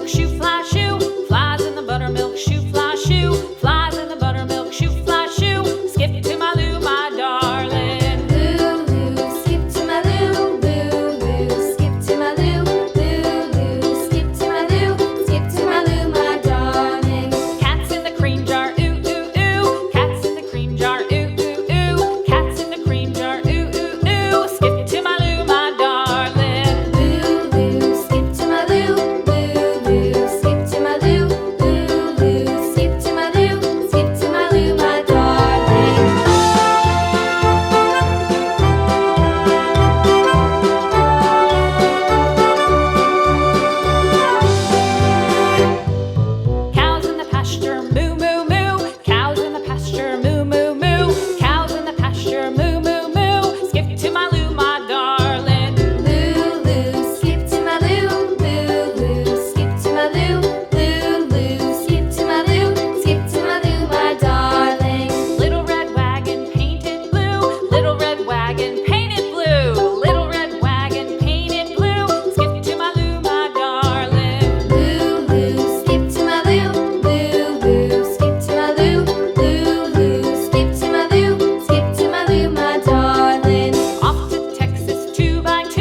buttermilk shoe, fly shoe. Flies in the buttermilk shoe, fly shoe. Flies in the buttermilk shoe, fly shoe. Skip to my Lou, my darling. Lou, skip to my Lou, Lou, skip to my Lou, Lou, skip to my Lou, skip to my Lou, my darling. Cats in the cream jar, ooh, ooh, ooh. Cats in the cream jar, ooh, ooh, ooh. Cats in the cream jar, ooh, ooh, ooh. Skip to my Lou, my darling. Lou, skip to my Lou, Lou, skip to my Lou, Lou, skip to my Lou, skip to my Lou, my darling. Cows in the pasture, moo, moo, moo. Cows in the pasture, moo, moo, moo. Cows in the pasture, moo, moo, moo. Skip to my Lou, my darling. Lou, skip to my Lou, Lou, skip to my Lou, Lou, skip to my Lou, skip to my Lou, my darling. Little red wagon painted blue. Little red wagon painted blue. Little red wagon painted blue. Skip to my Lou, my darling. Lou, skip to my Lou, Lou, skip to my Lou, Lou, skip to my Lou, skip to my Lou, my darling. Off to Texas 2x2.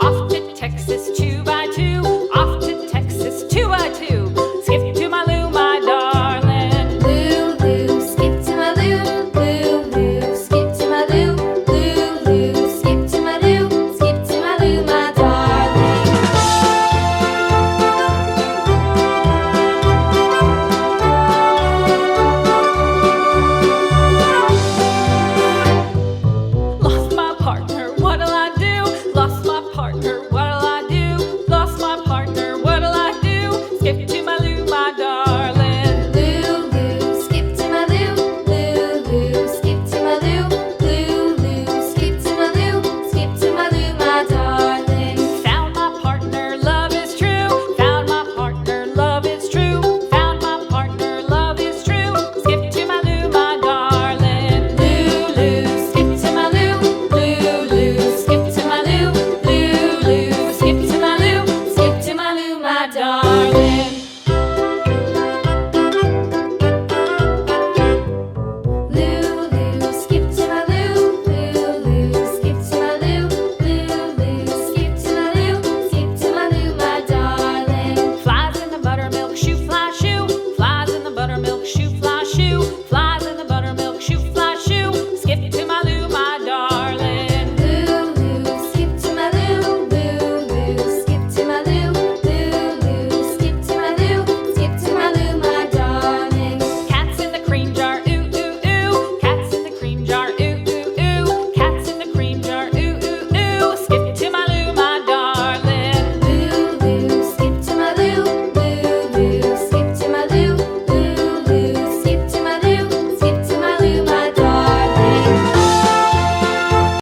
Off to Texas 2x2. Off to Texas 2x2. Skip to my Lou, my darling. Lou, skip to my Lou, Lou, skip to my Lou, Lou, skip to my Lou, skip to my Lou, my darling. Lost my partner, what'll I do? Lost my partner, what'll I do? Lost my partner, what'll I do? Skip to my Lou, my darling. Lou, skip to my Lou, Lou, skip to my Lou, Lou, skip to my Lou, skip to my Lou, my darling. Found my partner, love is true. Found my partner, love is true. Found my partner, love is true. Skip to my Lou, my darling. Lou, skip to my Lou, Lou, skip to my Lou, Lou, skip to my Lou, skip to my Lou, my darling.